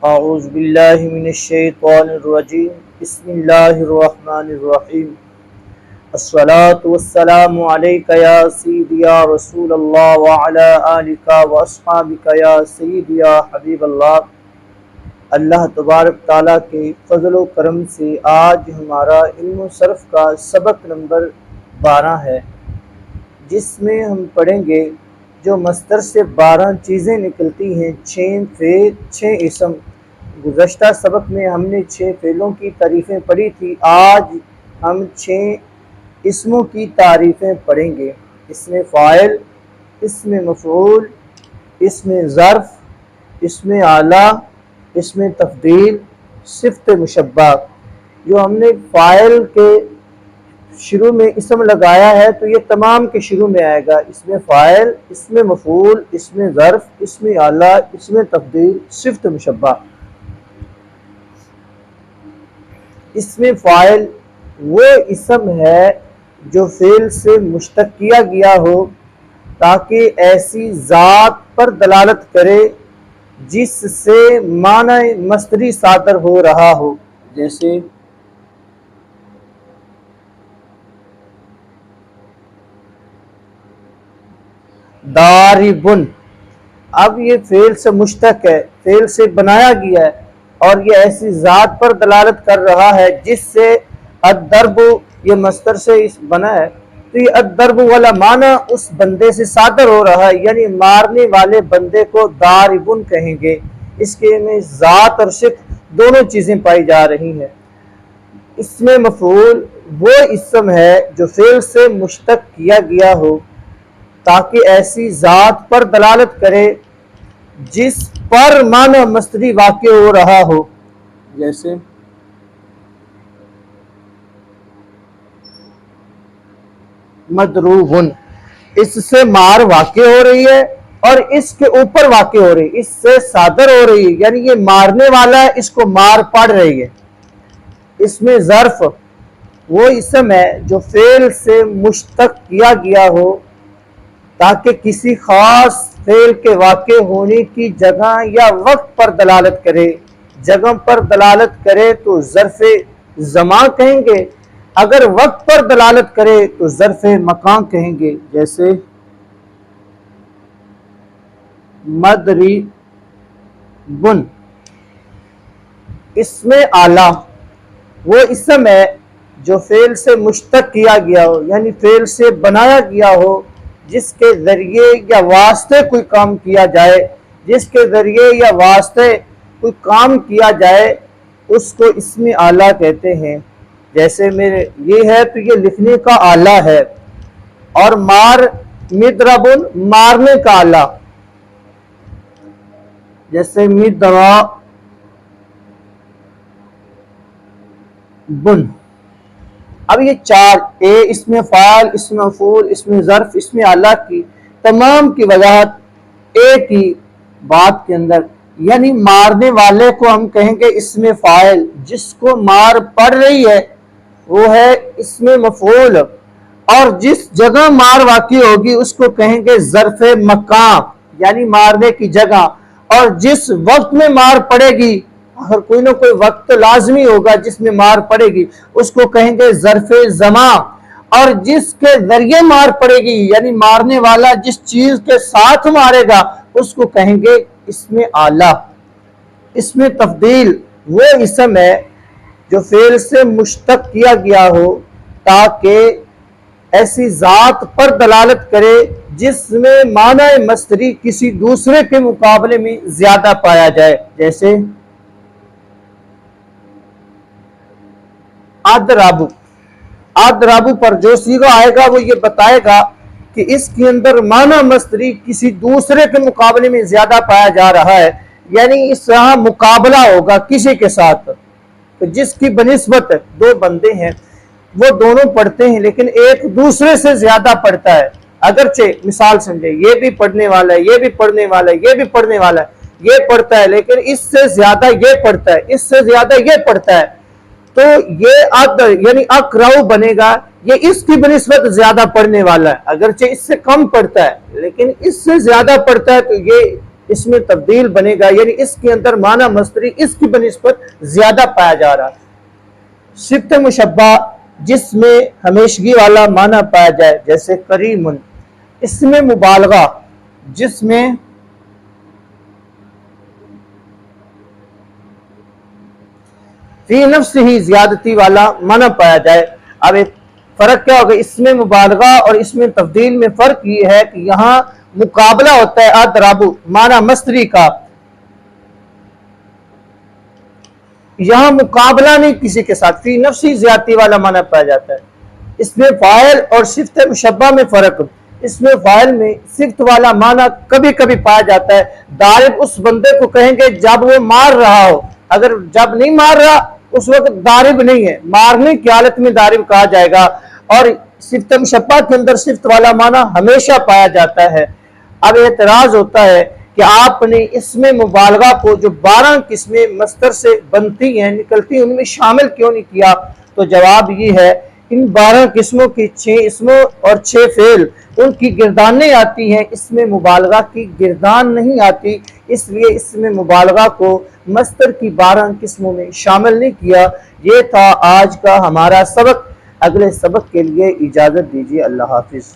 اعوذ باللہ من الشیطان الرجیم بسم اللہ الرحمن الرحیم الصلاۃ والسلام علیک یا سیدی یا رسول اللہ وعلی آلک واصحابک یا سیدی یا حبیب اللہ۔ اللہ تبارک تعالیٰ کے فضل و کرم سے آج ہمارا علم و صرف کا سبق نمبر 12 ہے، جس میں ہم پڑھیں گے جو مصدر سے 12 چیزیں نکلتی ہیں، 6 فعل 6 اسم۔ گزشتہ سبق میں ہم نے 6 فعلوں کی تعریفیں پڑھی تھی، آج ہم 6 اسموں کی تعریفیں پڑھیں گے۔ اسم فاعل، اسم مفعول، اسم ظرف، اسم اعلیٰ، اسم تفضیل، صفت مشبہ۔ جو ہم نے فاعل کے شروع میں اسم لگایا ہے تو یہ تمام کے شروع میں آئے گا، اسم فاعل، اسم مفعول، اسم ظرف، اسم اعلیٰ، اسم تفضیل، صفت مشبہ۔ اسم فاعل وہ اسم ہے جو فعل سے مشتق کیا گیا ہو تاکہ ایسی ذات پر دلالت کرے جس سے معنی مصدری صادر ہو رہا ہو، جیسے داربن۔ اب یہ فعل سے مشتق ہے، فعل سے بنایا گیا ہے اور یہ ایسی ذات پر دلالت کر رہا ہے جس سے الضرب، یہ مصدر سے بنا ہے تو یہ الضرب والا معنی اس بندے سے صادر ہو رہا ہے، یعنی مارنے والے بندے کو داربن کہیں گے۔ اس کے میں ذات اور صفت دونوں چیزیں پائی جا رہی ہیں۔ اسم مفعول وہ اسم ہے جو فعل سے مشتق کیا گیا ہو تاکہ ایسی ذات پر دلالت کرے جس پر معنی مصدری واقع ہو رہا ہو، جیسے مضروبن، اس سے مار واقع ہو رہی ہے اور اس کے اوپر واقع ہو رہی ہے، اس سے صادر ہو رہی ہے، یعنی یہ مارنے والا ہے، اس کو مار پڑ رہی ہے۔ اس میں ظرف وہ اسم ہے جو فعل سے مشتق کیا گیا ہو تاکہ کسی خاص فعل کے واقع ہونے کی جگہ یا وقت پر دلالت کرے۔ جگہ پر دلالت کرے تو ظرف زمان کہیں گے، اگر وقت پر دلالت کرے تو ظرف مکان کہیں گے، جیسے مضربن۔ اسم اعلیٰ وہ اسم ہے جو فعل سے مشتق کیا گیا ہو، یعنی فعل سے بنایا گیا ہو، جس کے ذریعے یا واسطے کوئی کام کیا جائے، جس کے ذریعے یا واسطے کوئی کام کیا جائے اس کو اسم اعلیٰ کہتے ہیں۔ جیسے میرے یہ ہے تو یہ لکھنے کا آلہ ہے، اور مضربن مارنے کا آلہ، جیسے مضربن۔ اب یہ 4 اسم فاعل، اسم مفعول، اسم ظرف، اسم اعلیٰ کی تمام کی وضاحت ایک ہی بات کے اندر، یعنی مارنے والے کو ہم کہیں گے اسم فاعل، جس کو مار پڑ رہی ہے وہ ہے اسم مفعول، اور جس جگہ مار واقع ہوگی اس کو کہیں گے ظرف مکان، یعنی مارنے کی جگہ، اور جس وقت میں مار پڑے گی، اگر کوئی نہ کوئی وقت لازمی ہوگا جس میں مار پڑے گی، اس کو کہیں گے ظرف زمان، اور جس کے ذریعے مار پڑے گی، یعنی مارنے والا جس چیز کے ساتھ مارے گا اس کو کہیں گے اسم اعلیٰ۔ اسم تفضیل وہ اسم ہے جو فعل سے مشتق کیا گیا ہو تاکہ ایسی ذات پر دلالت کرے جس میں معنی مصدری کسی دوسرے کے مقابلے میں زیادہ پایا جائے، جیسے اضرب۔ اضرب پر جو صیغہ آئے گا وہ یہ بتائے گا کہ اس کے اندر معنی مصدری کسی دوسرے کے مقابلے میں زیادہ پایا جا رہا ہے، یعنی اس طرح مقابلہ ہوگا کسی کے ساتھ، تو جس کی بنسبت 2 بندے ہیں وہ دونوں پڑھتے ہیں لیکن ایک دوسرے سے زیادہ پڑھتا ہے، اگرچہ مثال سمجھے یہ بھی پڑھنے والا ہے، یہ بھی پڑھنے والا ہے، یہ بھی پڑھنے والا ہے، یہ پڑھتا ہے لیکن اس سے زیادہ یہ پڑھتا ہے، اس سے زیادہ یہ پڑھتا ہے، تو یہ یعنی اقرأ بنے گا، یہ اس کی بنسبت زیادہ پڑھنے والا ہے، اگرچہ اس سے کم پڑھتا ہے لیکن اس سے زیادہ پڑھتا ہے، تو یہ اس میں تبدیل بنے گا، یعنی اس کے اندر معنی مصدری اس کی بنسبت زیادہ پایا جا رہا ہے۔ صفت مشبہ جس میں ہمیشگی والا معنی پایا جائے، جیسے کریم، اس میں مبالغہ جس میں فی نفس ہی زیادتی والا معنی پایا جائے۔ اب ایک فرق کیا ہوگا اس میں مبالغہ اور اس میں تبدیل میں؟ فرق یہ ہے کہ یہاں مقابلہ ہوتا ہے اضربو معنی مصدری کا، یہاں مقابلہ نہیں کسی کے ساتھ، فی نفسی زیادتی والا معنی پایا جاتا ہے۔ اس میں فاعل اور صفت مشبہ میں فرق، اس میں فاعل میں صفت والا معنی کبھی کبھی پایا جاتا ہے۔ ضارب اس بندے کو کہیں گے جب وہ مار رہا ہو، اگر جب نہیں مار رہا اس وقت ضارب نہیں ہے، مارنے کی حالت میں ضارب کہا جائے گا۔ اور صفت مشبہ کے اندر صفت والا معنی ہمیشہ پایا جاتا ہے۔ اب اعتراض ہوتا ہے کہ آپ نے اسم مبالغہ کو جو 12 قسمیں مصدر سے بنتی ہیں نکلتی ہیں ان میں شامل کیوں نہیں کیا؟ تو جواب یہ ہے ان 12 قسموں کی 6 اسموں اور 6 فعل ان کی گردانیں آتی ہیں، اسم مبالغہ کی گردان نہیں آتی، اس لیے اسم مبالغہ کو مصدر کی 12 قسموں میں شامل نہیں کیا۔ یہ تھا آج کا ہمارا سبق، اگلے سبق کے لیے اجازت دیجیے، اللہ حافظ۔